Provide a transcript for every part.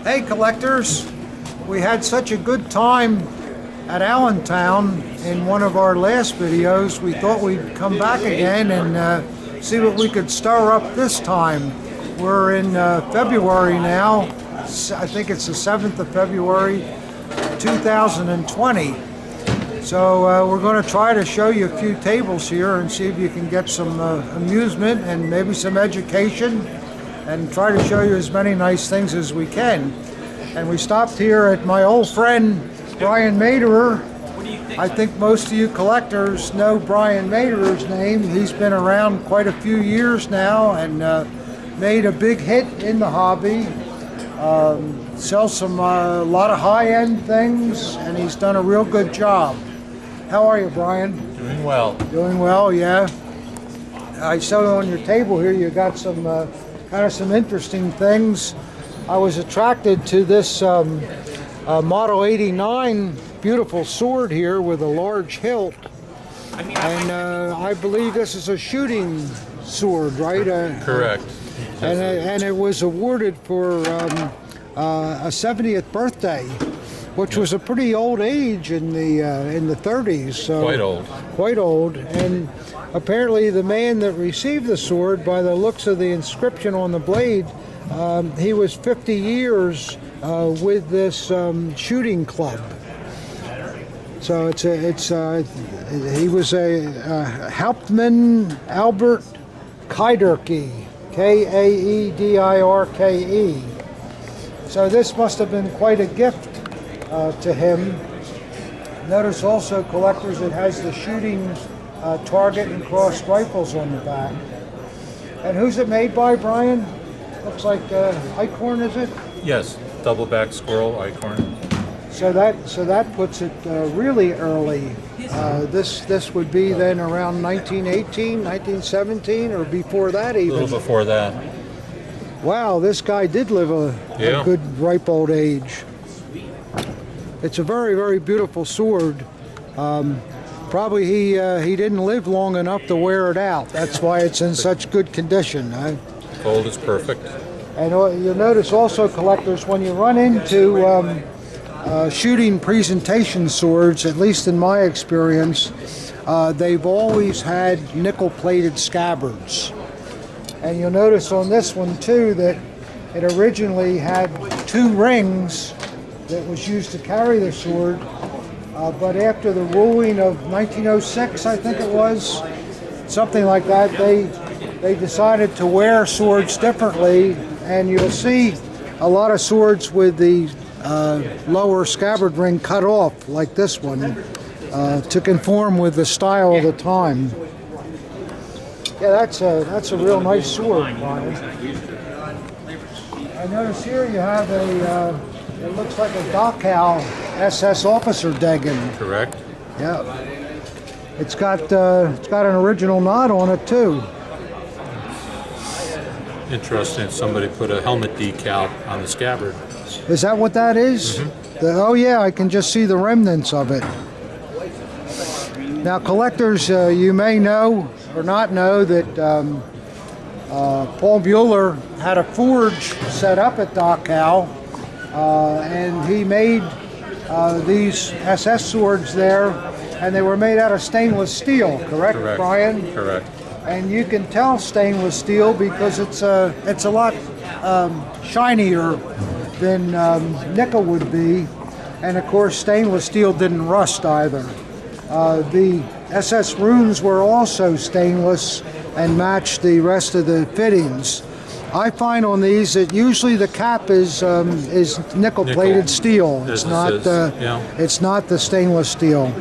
Hey collectors, we had such a good time at Allentown in one of our last videos. We thought we'd come back again and see what we could stir up this time. We're in February now. I think it's the 7th of February 2020. So we're going to try to show you a few tables here and see if you can get some amusement and maybe some education, and try to show you as many nice things as we can. And we stopped here at my old friend Brian Maderer. I think most of you collectors know Brian Maderer's name. He's been around quite a few years now and made a big hit in the hobby. Sells a lot of high-end things, and he's done a real good job. How are you, Brian? Doing well. Doing well, yeah. I saw on your table here you got some kind of some interesting things. I was attracted to this Model 89 beautiful sword here with a large hilt, and I believe this is a shooting sword, right? Correct. And it was awarded for a 70th birthday, which was a pretty old age in the 30s. So quite old. Quite old. And apparently the man that received the sword, by the looks of the inscription on the blade, he was 50 years with this shooting club. So he was a Hauptmann Albert Kaedirke, Kaedirke. So this must have been quite a gift to him. Notice also, collectors, it has the shooting target and crossed rifles on the back. And who's it made by, Brian? Looks like Eichhorn, is it? Yes, double-back squirrel Eichhorn. So that puts it really early. This would be then around 1918, 1917, or before that even. A little before that. Wow, this guy did live a good ripe old age. It's a very, very beautiful sword. Probably he didn't live long enough to wear it out. That's why it's in such good condition. Gold is perfect. And you'll notice also, collectors, when you run into shooting presentation swords, at least in my experience, they've always had nickel-plated scabbards. And you'll notice on this one too that it originally had 2 rings that was used to carry the sword, but after the ruling of 1906, I think it was, something like that, they decided to wear swords differently, and you'll see a lot of swords with the lower scabbard ring cut off, like this one, to conform with the style of the time. Yeah, that's a real nice sword, Brian. I notice here you have it looks like a Dachau SS officer Dagger. Correct. Yeah. It's got an original knot on it too. Interesting. Somebody put a helmet decal on the scabbard. Is that what that is? Mm-hmm. Oh yeah, I can just see the remnants of it. Now, collectors, you may know or not know that Paul Mueller had a forge set up at Dachau, and he made these SS swords there, and they were made out of stainless steel, correct. Brian? Correct. And you can tell stainless steel because it's a lot shinier than nickel would be, and of course stainless steel didn't rust either. The SS runes were also stainless and matched the rest of the fittings. I find on these that usually the cap is nickel-plated steel. It's not the stainless steel.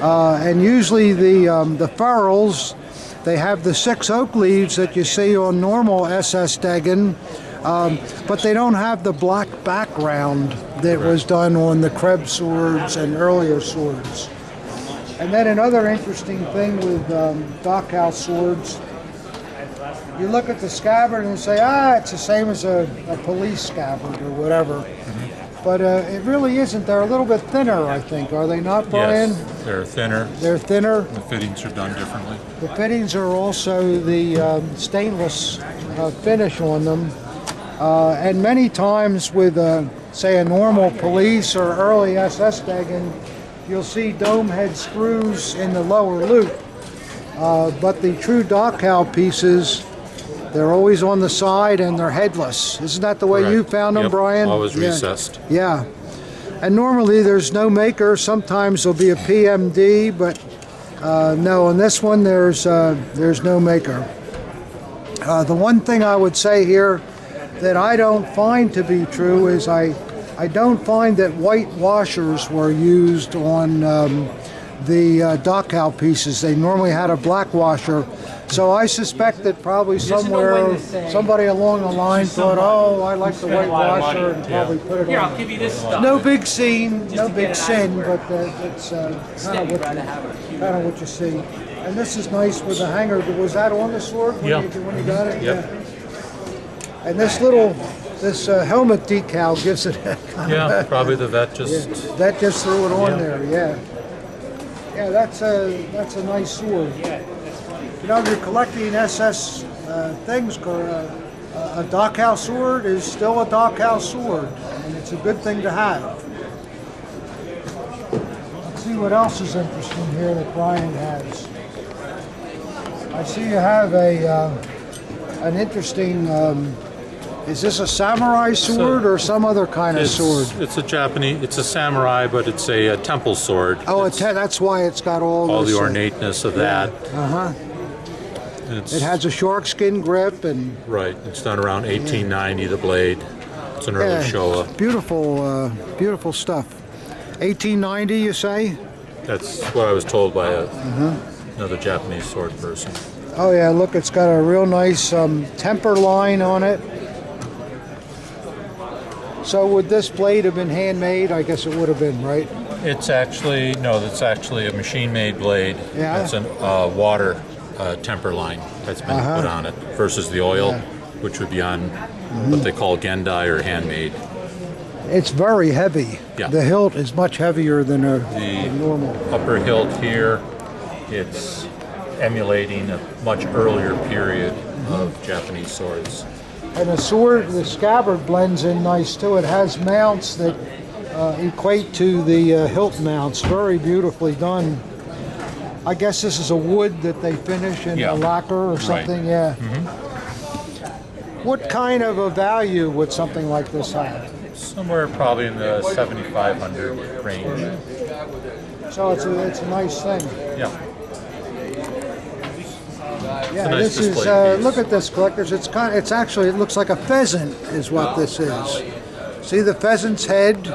And usually the ferrules, they have the 6 oak leaves that you see on normal SS Dagger, but they don't have the black background that was done on the Krebs swords and earlier swords. And then another interesting thing with Dachau swords, you look at the scabbard and say, it's the same as a police scabbard or whatever. Mm-hmm. But it really isn't. They're a little bit thinner, I think. Are they not, Brian? Yes, they're thinner. They're thinner. The fittings are done differently. The fittings are also the stainless finish on them. And many times with, say, a normal police or early SS Dagger, you'll see dome head screws in the lower loop. But the true Dachau pieces, they're always on the side and they're headless. Isn't that the way Correct. you found them, Yep, Brian? always Yeah. recessed. Yeah. And normally there's no maker. Sometimes there'll be a PMD, but no, on this one there's no maker. The one thing I would say here that I don't find to be true is I don't find that white washers were used on the Dachau pieces. They normally had a black washer. So I suspect that probably somewhere somebody along the line thought, oh, I like the white washer, and probably put it Here, on. I'll give you this stuff. No big scene, no big sin, but it's kind of what you see. And this is nice with the hanger. Was that on the sword when, Yeah. when you got it? Yep. Yeah. And this helmet decal gives it a kind Yeah, of probably the vet just. that just threw it on Yeah. there. Yeah. Yeah, that's a nice sword. You know, if you're collecting SS things, a Dachau sword is still a Dachau sword, and it's a good thing to have. Let's see what else is interesting here that Brian has. I see you have an interesting. Is this a samurai sword or some other kind of sword? It's a Japanese. It's a samurai, but it's a temple sword. Oh, It's that's why it's got all the this, ornateness of that. Uh-huh. It's, It has a shark skin grip and right. It's done around 1890. The blade. It's an early Showa. beautiful, beautiful stuff. 1890, you say? That's what I was told by another Japanese sword person. Oh yeah, look, it's got a real nice temper line on it. So would this blade have been handmade? I guess it would have been, right? It's actually That's actually a machine-made blade. Yeah. It's a water temper line that's been put on it versus the oil, which would be on what they call gendai or handmade. It's very heavy. Yeah. The hilt is much heavier than a normal. Upper hilt here, it's emulating a much earlier period of Japanese swords. And the scabbard blends in nice too. It has mounts that equate to the hilt mounts. Very beautifully done. I guess this is a wood that they finish in a lacquer or something. Yeah. What kind of a value would something like this have? Somewhere probably in the 7,500 range. So it's a nice thing. Yeah. Yeah, nice this is. display piece. Look at this, collectors. It's actually. It looks like a pheasant, is what this is. See the pheasant's head,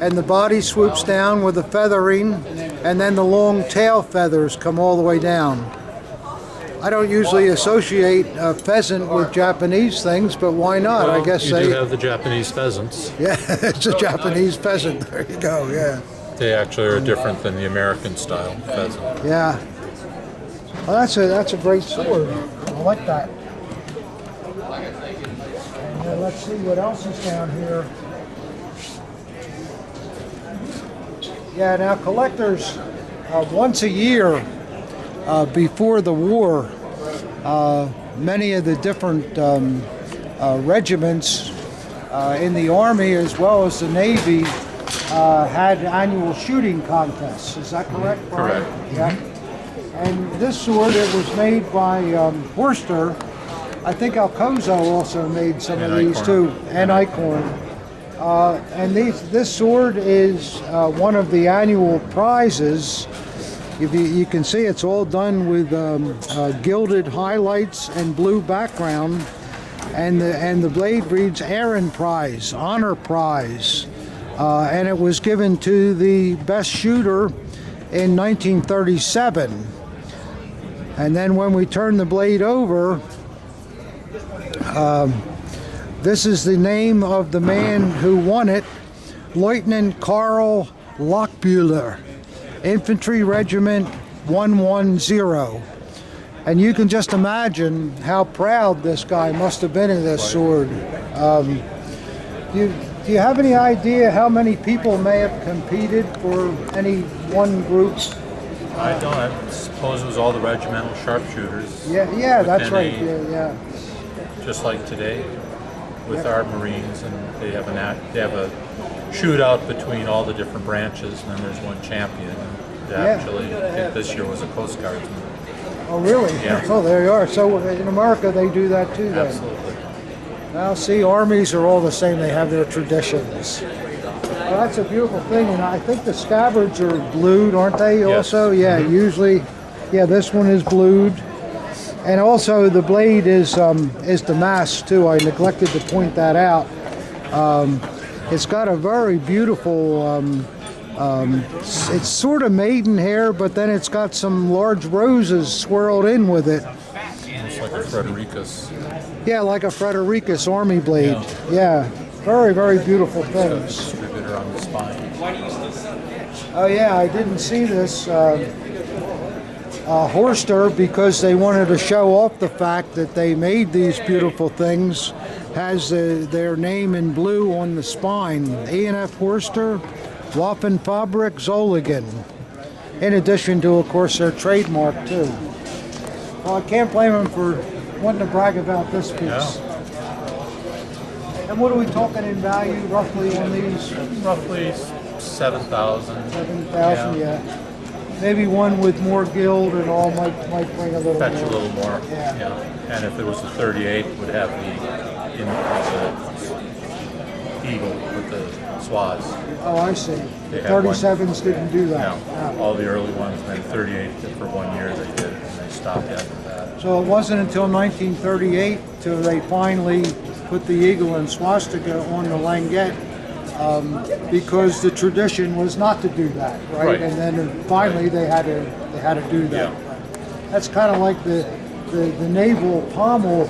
and the body swoops down with the feathering, and then the long tail feathers come all the way down. I don't usually associate a pheasant with Japanese things, but why not? Well, I guess you do have the Japanese pheasants. Yeah, it's a Japanese pheasant. There you go. Yeah. They actually are different than the American style pheasant. Yeah. Well, that's a great sword. I like that. And let's see what else is down here. Yeah, now collectors, once a year before the war, many of the different regiments in the Army as well as the Navy had annual shooting contests. Is that correct, Brian? Correct. Yeah. And this sword, it was made by Horster. I think Alcozo also made some of these too, and Eichhorn. And this sword is one of the annual prizes. You can see it's all done with gilded highlights and blue background, and the blade reads Aaron Prize, Honor Prize, and it was given to the best shooter in 1937. And then when we turn the blade over, this is the name of the man who won it, Lieutenant Karl Lochbühler, Infantry Regiment 110. And you can just imagine how proud this guy must have been of this sword. Do you have any idea how many people may have competed for any one group? I don't. I suppose it was all the regimental sharpshooters. Yeah, that's within right. a- Yeah. Just like today. with our Marines, and they have a shootout between all the different branches, and then there's one champion. And actually, I think this year was a Coast Guardsman. Oh, really? Yeah. Oh, there you are. So in America, they do that too, then? Absolutely. Now, see, armies are all the same. They have their traditions. Well, that's a beautiful thing, and I think the scabbards are blued, aren't they? Yes. Also, yeah. Usually, yeah. This one is blued, and also the blade is damasked too. I neglected to point that out. It's got a very beautiful. It's sort of maidenhair, but then it's got some large roses swirled in with it. It's like a Frederica's. Yeah, like a Frederica's army blade. Yeah. Very, very beautiful things. Distributor on the spine. Oh yeah, I didn't see this Horster because they wanted to show off the fact that they made these beautiful things. Has their name in blue on the spine. A&F Horster, Waffenfabrik Zolligen. In addition to, of course, their trademark too. Well, I can't blame them for wanting to brag about this piece. Yeah. And what are we talking in value roughly on these? Roughly 7,000. 7,000, yeah. Maybe one with more gild and all might bring a little Fetch more. a little more. Yeah. And if it was a 38, it would have the eagle with the swaths. Oh, I see. They The had one. 37s didn't do that. No, all the early ones, and then 38 for 1 year they did, and they stopped after that. So it wasn't until 1938 till they finally put the eagle and swastika on the languette, because the tradition was not to do that, right? Right. And then finally they had to do that. Yeah. That's kind of like the naval pommel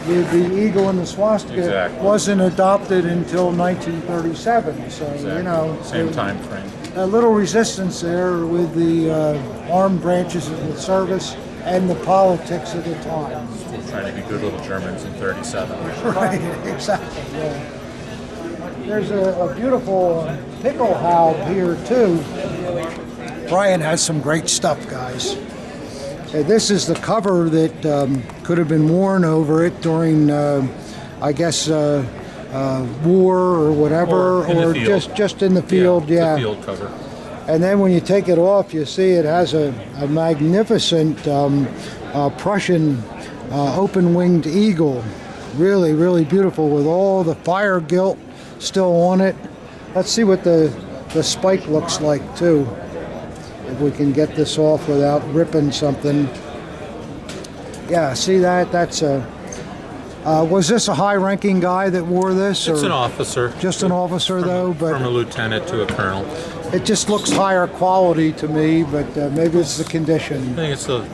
with the eagle and the swastika Exactly. wasn't adopted until 1937. So you know, Same time frame. a little resistance there with the armed branches of the service and the politics of the time. Still trying to be good little Germans in 37. Right, exactly. Yeah. There's a beautiful pickle haub here too. Brian has some great stuff, guys. This is the cover that could have been worn over it during, I guess, war or whatever, Or in the or field. just in the field. Yeah. The field cover. And then when you take it off, you see it has a magnificent Prussian open-winged eagle. Really, really beautiful with all the fire gilt still on it. Let's see what the spike looks like too. If we can get this off without ripping something. Yeah, see that? That's a... was this a high-ranking guy that wore this? It's or an officer. just an officer, though? But From a lieutenant to a colonel. it just looks higher quality to me, but maybe it's the condition. I think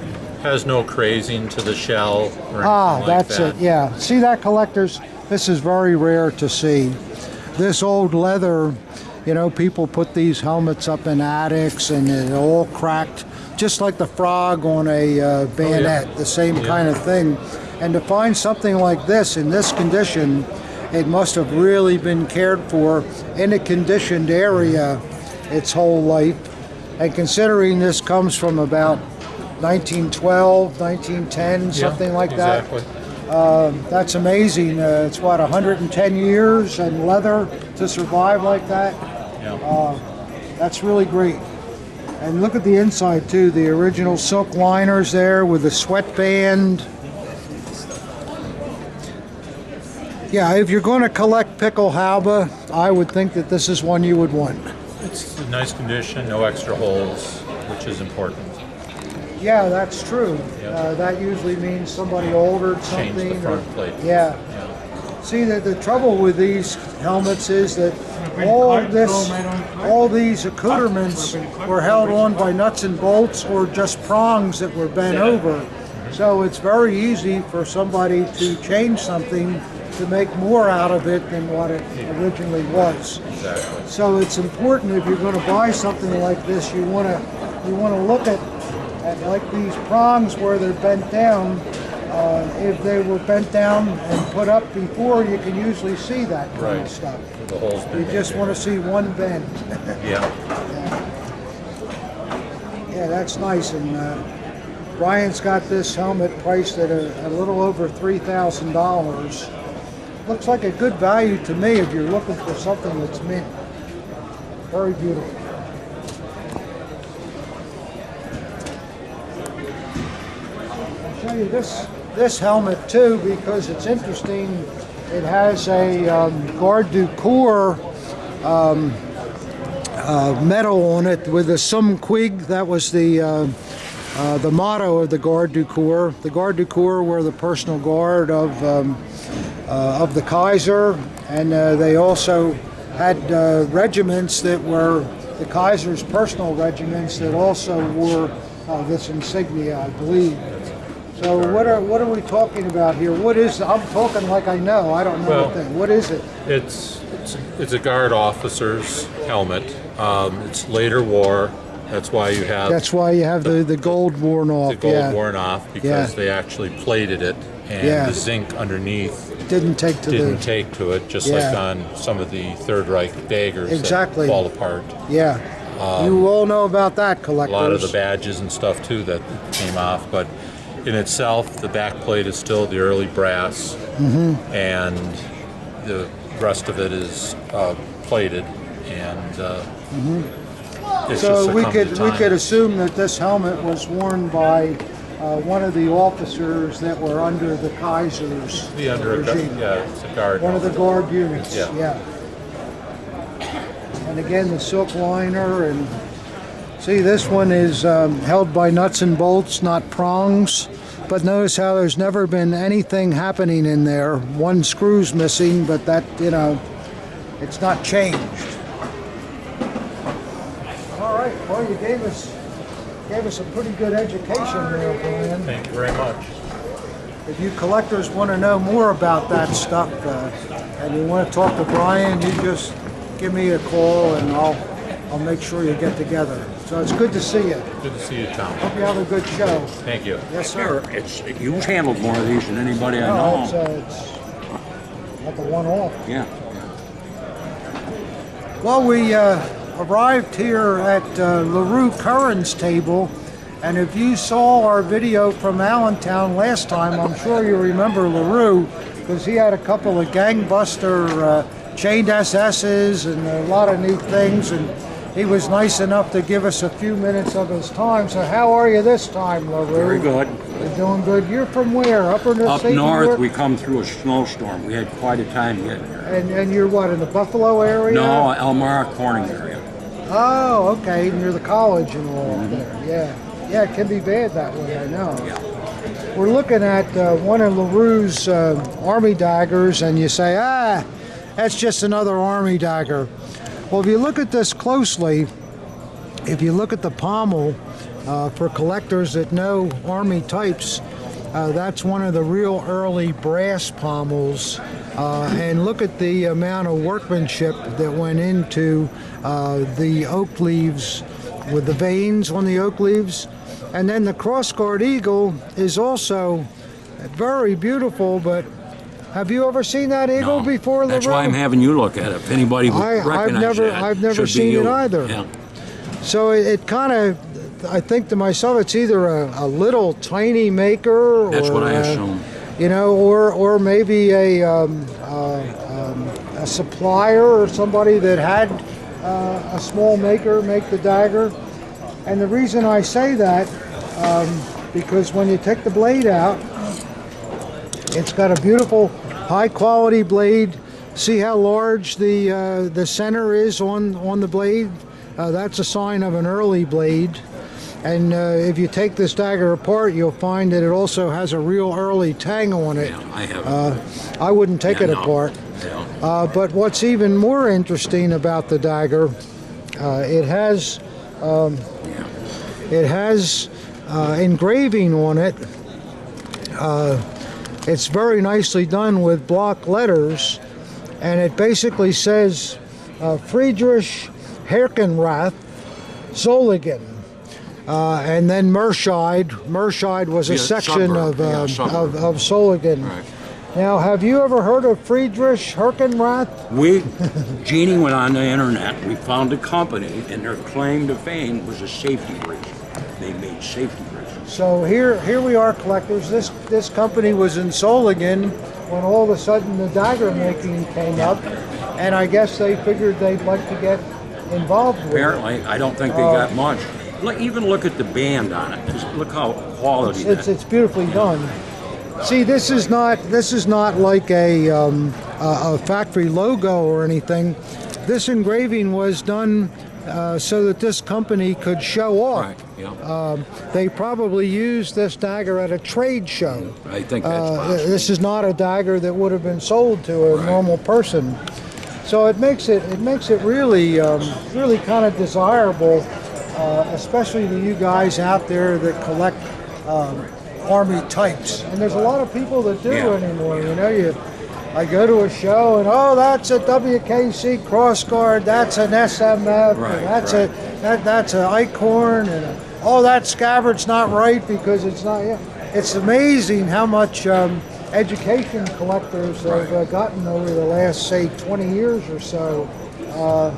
has no crazing to the shell or anything like That's that. it, yeah. See that, collectors? This is very rare to see. This old leather, you know, people put these helmets up in attics and it's all cracked, just like the frog on a bayonet, the same kind of thing. And to find something like this in this condition, it must have really been cared for in a conditioned area its whole life. And considering this comes from about 1912, 1910, something like exactly. that. That's amazing. It's what, 110 years and leather to survive like that? Yeah. That's really great. And look at the inside too, the original silk liners there with the sweatband. Yeah, if you're going to collect Pickelhaube, I would think that this is one you would want. It's in nice condition, no extra holes, which is important. Yeah, that's true. Yep. That usually means somebody altered something. Change the front plate. Yeah. See, the trouble with these helmets is that all these accoutrements were held on by nuts and bolts or just prongs that were bent over. So it's very easy for somebody to change something to make more out of it than what it originally was. Exactly. So it's important if you're going to buy something like this, you want to look at like these prongs where they're bent down. If they were bent down and put up before, you can usually see that kind of stuff. The holes. You just want to see one bend. Yeah. Yeah, that's nice. And Brian's got this helmet priced at a little over $3,000. looks like a good value to me if you're looking for something that's mint. Very beautiful. I'll show you this helmet too because it's interesting. It has a Garde du Corps medal on it with a Sum Quig. That was the motto of the Garde du Corps. The Garde du Corps were the personal guard of the Kaiser, and they also had regiments that were the Kaiser's personal regiments that also wore this insignia, I believe. So what are we talking about here? What is? I'm talking like I know. I don't know Well, what thing. What is it? It's a guard officer's helmet. It's later war. That's why you have. That's why you have the gold worn off. The gold yeah. worn off because they actually plated it, and the zinc underneath didn't take to it, just like on some of the Third Reich daggers exactly that fall apart. Yeah, you all know about that, collectors. A lot of the badges and stuff too that came off, but in itself, the back plate is still the early brass, and the rest of it is plated, and it's So just we could assume that this helmet was worn by one of the officers that were under the Kaiser's regime. It's a guard. One of the guard units. Yeah. And again, the silk liner, and see, this one is held by nuts and bolts, not prongs. But notice how there's never been anything happening in there. One screw's missing, but that, it's not changed. All right, well, you gave us a pretty good education there, Brian. Thank you very much. If you collectors want to know more about that stuff and you want to talk to Brian, you just give me a call and I'll make sure you get together. So it's good to see you. Good to see you, Tom. Hope you have a good show. Thank you. Yes, sir. You've handled more of these than anybody I know. It's like a one-off. Yeah. Well, we arrived here at LaRue Curran's table, and if you saw our video from Allentown last time, I'm sure you remember LaRue, because he had a couple of gangbuster chained SS's and a lot of neat things, and he was nice enough to give us a few minutes of his time. So how are you this time, LaRue? Very good. You're doing good. You're from where? Up Up north, we come through a snowstorm. We had quite a time getting here. And you're what, in the Buffalo area? No, Elmira, Corning area. Oh, okay. Near the college and all there. Yeah. Yeah, it can be bad that way, I know. Yeah. We're looking at one of LaRue's Army daggers, and you say, that's just another Army dagger. Well, if you look at this closely, if you look at the pommel, for collectors that know Army types, that's one of the real early brass pommels. And look at the amount of workmanship that went into the oak leaves with the veins on the oak leaves. And then the crossguard eagle is also very beautiful, but have you ever seen that eagle before, LaRue? That's why I'm having you look at it. If anybody would recognize it, I've never should seen be it you. either. Yeah. So it kind of, I think to myself, it's either a little tiny maker, That's or, what I assume. or maybe a supplier or somebody that had a small maker make the dagger. And the reason I say that, because when you take the blade out, it's got a beautiful high quality blade. See how large the center is on the blade? That's a sign of an early blade. And if you take this dagger apart, you'll find that it also has a real early tang on it. Yeah, I have. I wouldn't take it apart. Yeah. But what's even more interesting about the dagger, it has engraving on it. It's very nicely done with block letters, and it basically says Friedrich Herkenrath Zolligen. And then Merscheid. Merscheid was a section suburb. of Zolligen. Right. Now, have you ever heard of Friedrich Herkenrath? Jeannie went on the internet. We found a company, and their claim to fame was a safety razor. They made safety razors. So here we are, collectors. This company was in Zolligen, when all of a sudden the dagger making came up, and I guess they figured they'd like to get involved with it. Apparently, I don't think they got much. Even look at the band on it. Just look how quality It's beautifully done. See, this is not like a factory logo or anything. This engraving was done so that this company could show off. Right, yeah. They probably used this dagger at a trade show. I think that's possible. This is not a dagger that would have been sold to a normal person. So it makes it really really kind of desirable, especially to you guys out there that collect Army types. And there's a lot of people that do anymore. You know, I go to a show and that's a WKC crossguard, that's an SMF, and that's an Eichhorn, and that scabbard's not right because it's not. It's amazing how much education collectors have gotten over the last, say, 20 years or so.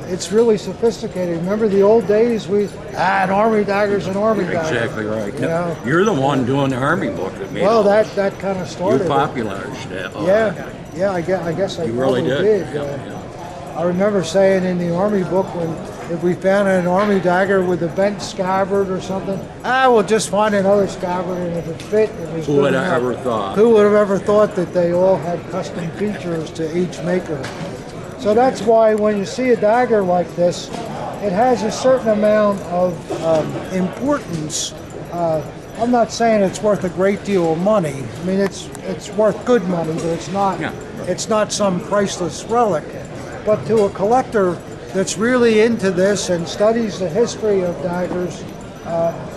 It's really sophisticated. Remember the old days? An Army dagger's an Army dagger. Exactly right. You know? You're the one doing the Army book that made that kind of started. You popularized that. I guess I You really probably did. I remember saying in the Army book if we found an Army dagger with a bent scabbard or something, we'll just find another scabbard, and if it fit, it was Who good would have enough. ever thought? Who would have ever thought that they all had custom features to each maker? So that's why when you see a dagger like this, it has a certain amount of importance. I'm not saying it's worth a great deal of money. I mean, it's worth good money, but it's not some priceless relic. But to a collector that's really into this and studies the history of daggers,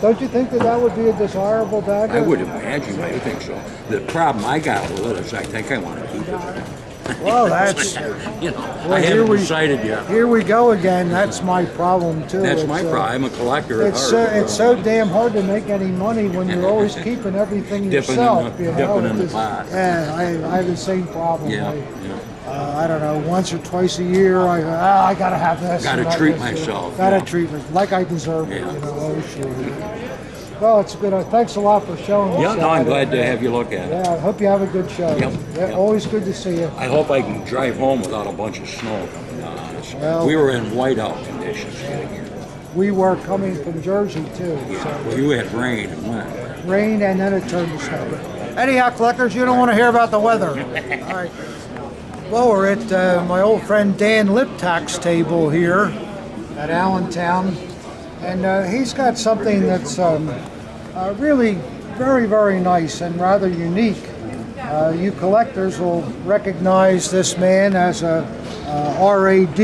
don't you think that would be a desirable dagger? I would imagine. I think so. The problem I got with it is I think I want to keep it. Well, that's I haven't decided yet. Here we go again. That's my problem too. That's my problem. I'm a collector. It's so damn hard to make any money when you're always keeping everything yourself. Dipping in the pot. Yeah, I have the same problem. Yeah. I don't know, once or twice a year, I gotta have this. Gotta treat myself. Gotta treat me like I deserve it. Sure. Well, it's good. Thanks a lot for showing us. Yeah, no, I'm glad to have you look at it. Yeah, I hope you have a good show. Yep. Always good to see you. I hope I can drive home without a bunch of snow coming down on us. Well, we were in whiteout conditions getting here. We were coming from Jersey too. Yeah. So. Well, you had rain and wind. Rain and then it turned to snow. Anyhow, collectors, you don't want to hear about the weather. All right. Well, we're at my old friend Dan Liptak's table here at Allentown, and he's got something that's really very, very nice and rather unique. You collectors will recognize this man as a RAD.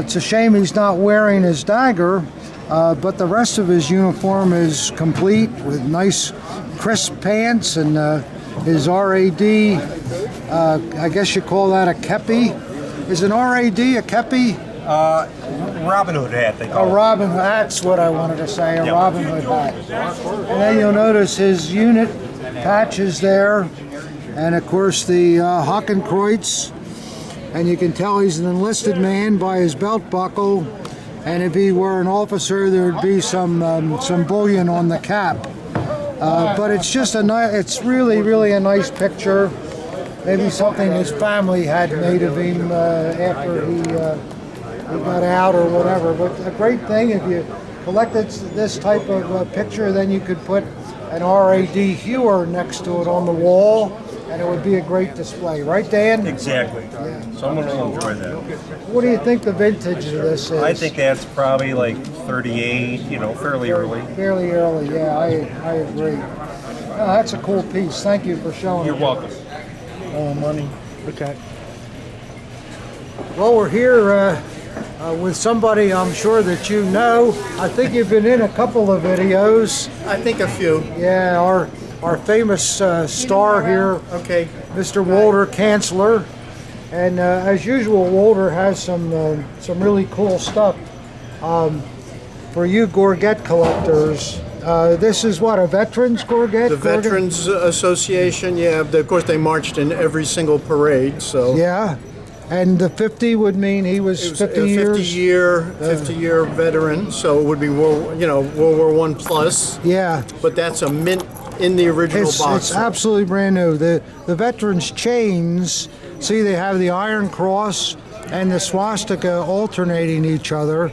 It's a shame he's not wearing his dagger, but the rest of his uniform is complete with nice crisp pants and his RAD, I guess you call that a kepi. Is an RAD a kepi? Robin Hood hat, they call it. A Robin Hood, that's what I wanted to say, a Robin Hood hat. And then you'll notice his unit patches there, and of course the Hakenkreuz, and you can tell he's an enlisted man by his belt buckle, and if he were an officer there'd be some bullion on the cap. But it's just it's really, really a nice picture. Maybe something his family had made of him after he got out or whatever. But a great thing, if you collected this type of picture, then you could put an RAD Hewer next to it on the wall, and it would be a great display. Right, Dan? Exactly. Yeah. Someone will enjoy that. What do you think the vintage of this is? I think that's probably like 38, fairly early. Fairly early, yeah, I agree. That's a cool piece. Thank you for showing You're it. welcome. Oh, money. Okay. Well, we're here with somebody I'm sure that you know. I think you've been in a couple of videos. I think a few. Yeah, our famous star here, Okay. Mr. Walter Kanzler. And as usual, Walter has some really cool stuff for you Gorget collectors. This is what, a veterans Gorget? The Veterans Association, yeah. Of course, they marched in every single parade, so. Yeah. And the 50 would mean he was, It was 50 a years? 50-year veteran, so it would be World War I plus. Yeah. But that's a mint in the original It's box. absolutely brand new. The veterans' chains, see, they have the Iron Cross and the swastika alternating each other,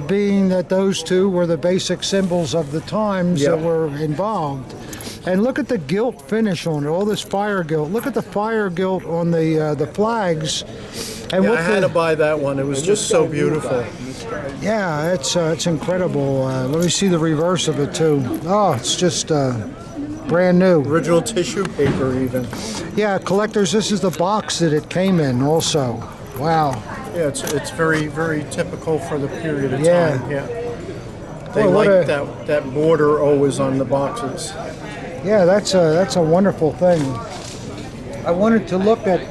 being that those two were the basic symbols of the times Yep. that were involved. And look at the gilt finish on it, all this fire gilt. Look at the fire gilt on the flags. And I had to buy that one. It was just so beautiful. yeah, it's incredible. Let me see the reverse of it too. Oh, it's just brand new. Original tissue paper, even. Yeah, collectors, this is the box that it came in also. Wow. Yeah, it's very, very typical for the period of Yeah. time. Yeah. They Boy, what like a- that border always on the boxes. Yeah, that's a wonderful thing. I wanted to look at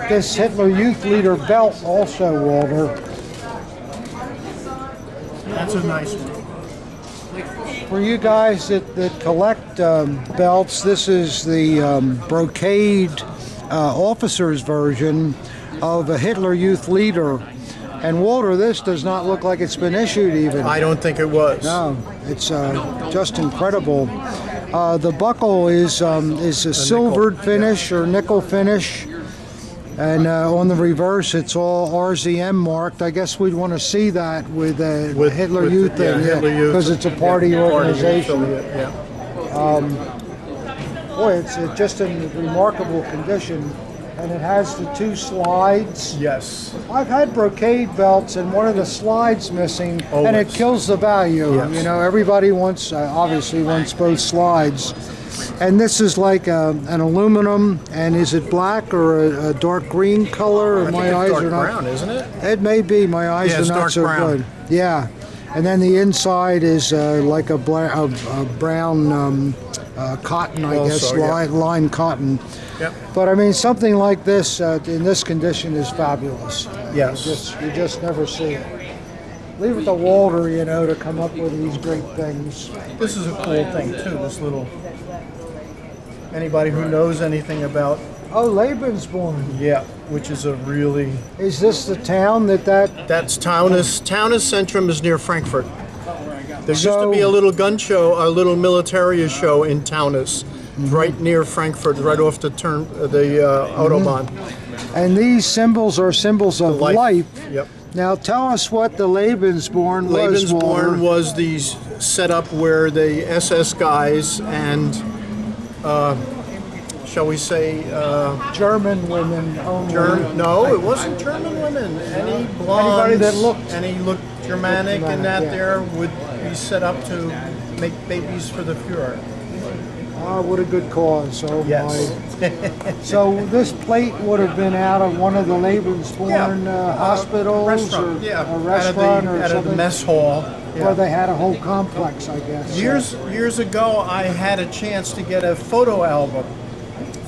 this Hitler Youth Leader belt also, Walter. That's a nice one. For you guys that collect belts, this is the brocade officer's version of a Hitler Youth Leader. And Walter, this does not look like it's been issued even. I don't think it was. No, it's just incredible. The buckle is a silvered finish or nickel finish, and on the reverse it's all RZM marked. I guess we'd want to see that with Hitler with Youth the- thing, Hitler Youth, because it's a party yeah, organization. affiliate, yeah. Boy, it's just in remarkable condition, and it has the two slides. Yes. I've had brocade belts and one of the slides missing, and it Always. kills the value. Yes. You know, everybody wants, obviously wants both slides. And this is like an aluminum, and is it black or a dark green color? Or I think my it's eyes dark are not. brown, isn't it? It may be. My eyes Yeah, are it's not dark so brown. good. Yeah. And then the inside is like a brown cotton, I guess, Also, yeah. line cotton. Yep. But I mean, something like this in this condition is fabulous. Yes. You just never see it. Leave it to Walter, you know, to come up with these great things. This is a cool thing too. This little. Anybody who knows anything about, Oh, Lebensborn. yeah, which is a really. Is this the town that? That's Taunus. Taunus Centrum is near Frankfurt. There used to So- be a little gun show, a little Militaria show in Taunus, right near Frankfurt, right off the Autobahn. And these symbols are symbols of life. Yep. Now tell us what the Lebensborn was, Walter. Lebensborn was the setup where the SS guys and, shall we say, German women only. no, it wasn't German women. Any blondes, Anybody that looked any looked Germanic and that yeah. there would be set up to make babies for the Fuhrer. Ah, what a good cause. Oh Yes. my. So this plate would have been out of one of the Lebensborn hospitals Restaurant, or yeah, a restaurant out or of something. the mess hall. Where they had a whole complex, I guess. Years ago, I had a chance to get a photo album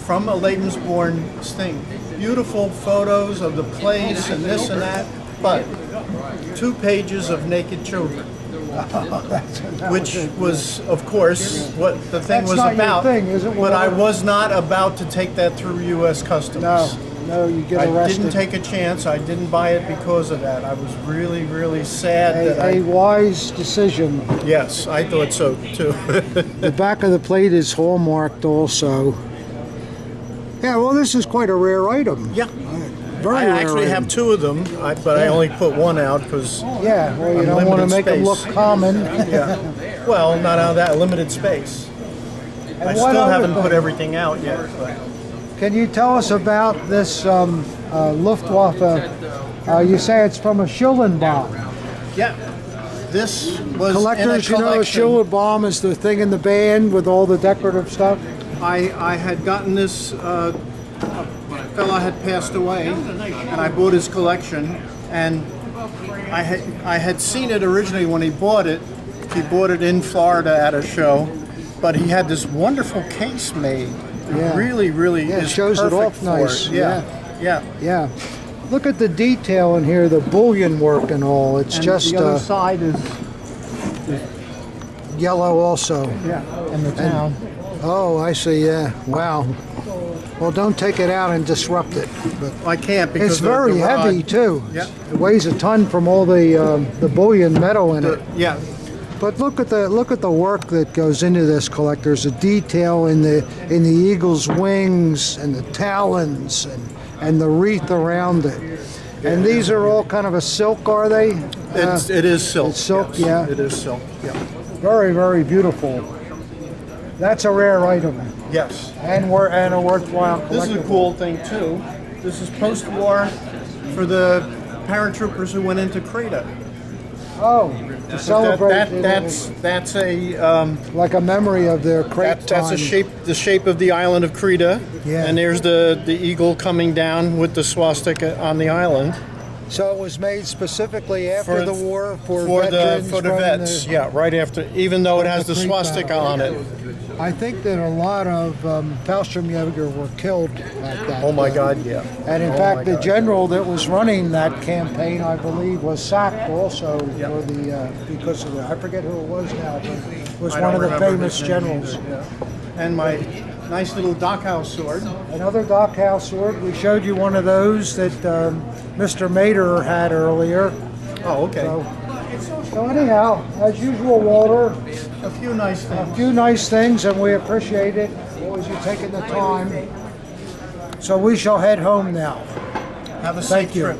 from a Lebensborn thing. Beautiful photos of the place and this and that, but 2 pages of naked children. Which was, of course, what the thing That's was not your about. thing, is it, But I Walter? was not about to take that through U.S. Customs. No, you get I arrested. didn't take a chance. I didn't buy it because of that. I was really, really sad that a wise decision. Yes, I thought so too. The back of the plate is hallmarked also. Yeah, well, this is quite a rare item. Yeah. Very I rare actually item. have 2 of them, but I only put one out because, Yeah, well, you don't want to Unlimited make them look space. common. yeah. Well, not out of that, limited space. And I one still other haven't thing. put everything out yet. But. Can you tell us about this Luftwaffe? You say it's from a Schuldenbaum. Yeah. This was Collectors, in a you know, a collection. Schuldenbaum is the thing in the band with all the decorative stuff. I had gotten this, a fella had passed away, and I bought his collection, and I had seen it originally when he bought it. He bought it in Florida at a show, but he had this wonderful case made. Yeah. Really, really Yeah, it is shows it perfect off for nice. it. Yeah. Yeah. Look at the detail in here, the bullion work and all. It's And just the other side is yellow also. in the town. Oh, I see, yeah. Wow. Well, don't take it out and disrupt it. But I can't because it's very the rod- heavy, too. Yeah. It weighs a ton from all the bullion metal in it. Yeah. But look at the work that goes into this, collector. There's a detail in the eagle's wings and the talons and the wreath around it. And these are all kind of a silk, are they? It is silk. It's silk, yes. yeah. It is silk. Yeah. Very, very beautiful. That's a rare item. Yes. And a worthwhile collectible. This is a cool thing too. This is post-war for the paratroopers who went into Krita. Oh, to celebrate. That's a like a memory of their crate that's the shape of the island of Krita. Yeah. And there's the eagle coming down with the swastika on the island. So it was made specifically after the war for the veterans vets. Yeah, right after. Even though it has the Creek swastika battle. on it. I think that a lot of Fallschirmjäger were killed at that. Oh my God, yeah. And in fact, the general that was running that campaign, I believe, was sacked also for the because of I forget who it was now, but was one of the famous generals. Yeah. And my nice little Backhouse sword. Another Backhouse sword. We showed you one of those that Mr. Mater had earlier. Oh, okay. So anyhow, as usual, Walter, A few nice a things. few nice things, and we appreciate it. Always you taking the time. So we shall head home now. Have a Thank safe you. trip.